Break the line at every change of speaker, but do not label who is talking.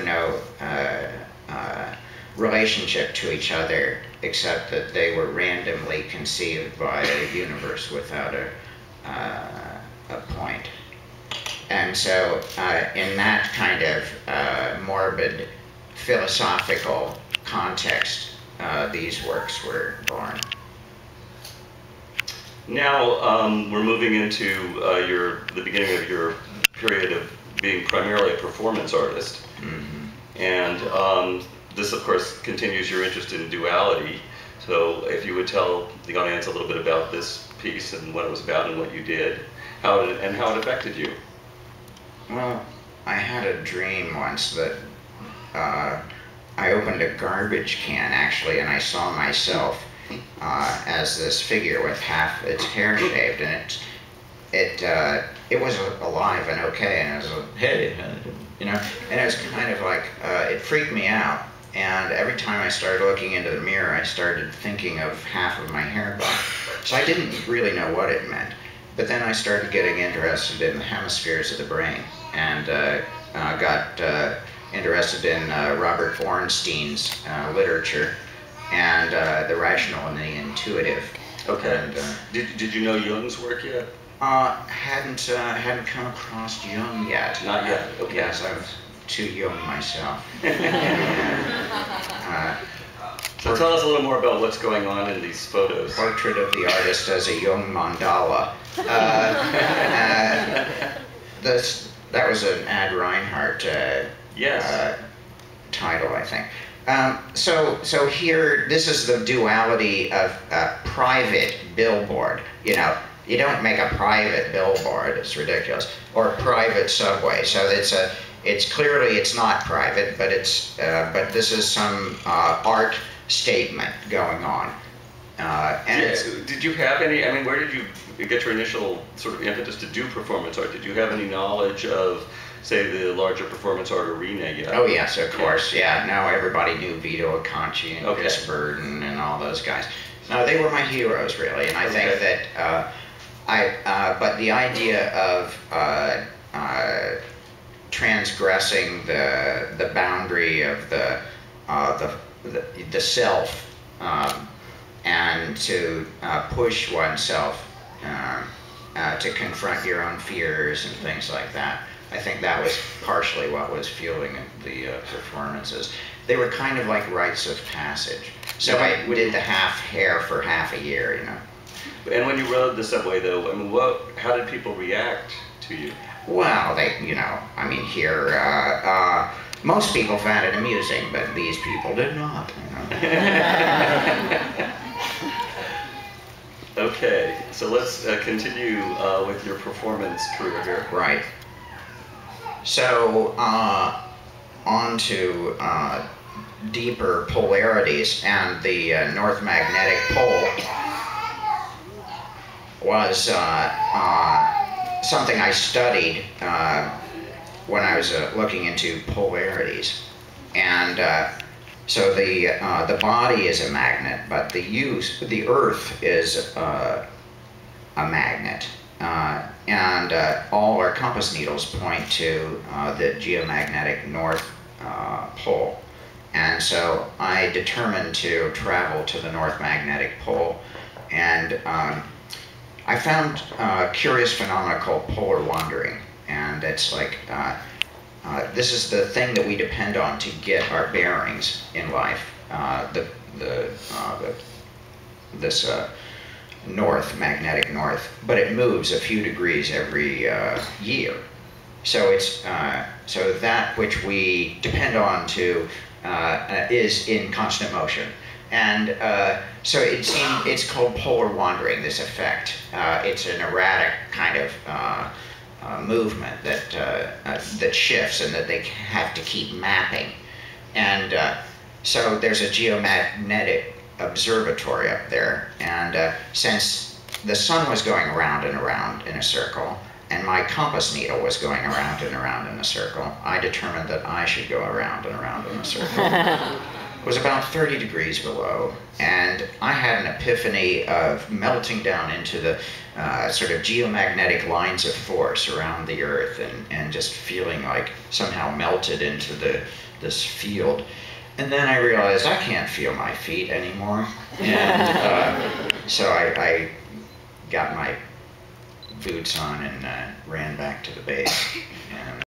have no relationship to each other, except that they were randomly conceived by a universe without a point. And so in that kind of morbid philosophical context, these works were born.
Now we're moving into the beginning of your period of being primarily a performance artist. Mm-hmm. And this, of course, continues your interest in duality. So if you would tell the audience a little bit about this piece and what it was about and what you did, how it affected you.
Well, I had a dream once that I opened a garbage can, actually, and I saw myself as this figure with half its hair shaved, and it was alive and okay, and it was like, hey, you know, and it was kind of like, it freaked me out. And every time I started looking into the mirror, I started thinking of half of my hair gone. So I didn't really know what it meant. But then I started getting interested in the hemispheres of the brain, and got interested in Robert Ornstein's literature, and the rational and the intuitive.
Okay. And, did you know Jung's work yet?
Hadn't come across Jung yet.
Not yet. Okay.
Yes, I was too young myself.
So tell us a little more about what's going on in these photos.
Portrait of the artist as a Jung mandala. That was an Ad Reinhardt
yes.
Title, I think. So here, this is the duality of a private billboard. You know, you don't make a private billboard, it's ridiculous, or a private subway. So it's clearly it's not private, but but this is some art statement going on.
Did you have any, I mean, where did you get your initial sort of impetus to do performance art? Did you have any knowledge of, say, the larger performance art arena yet?
Oh yes, of course, yeah. No, everybody knew Vito Acconci and Chris Burden and all those guys. No, they were my heroes, really, and I think that, but the idea of transgressing the boundary of the self, and to push oneself to confront your own fears and things like that. I think that was partially what was fueling the performances. They were kind of like rites of passage. So I did the half hair for half a year, you know.
And when you rode the subway, though, I mean, how did people react to you?
Well, you know, I mean, here, most people found it amusing, but these people did not, you know.
Okay, so let's continue with your performance career here.
Right. So, on to deeper polarities, and the North Magnetic Pole was something I studied when I was looking into polarities. And so the body is a magnet, but the Earth is a magnet. And all our compass needles point to the geomagnetic North Pole. And so I determined to travel to the North Magnetic Pole, and I found a curious phenomenon called polar wandering. And it's like, this is the thing that we depend on to get our bearings in life. This magnetic north, but it moves a few degrees every year. So it's so that which we depend on to is in constant motion, and so it's called polar wandering. This effect, it's an erratic kind of movement that shifts, and that they have to keep mapping, and so there's a geomagnetic observatory up there, and since the sun was going around and around in a circle, and my compass needle was going around and around in a circle, I determined that I should go around and around in a circle. was about 30 degrees below, and I had an epiphany of melting down into the sort of geomagnetic lines of force around the Earth, and just feeling like somehow melted into this field. And then I realized I can't feel my feet anymore, and so I got my boots on and ran back to the base. And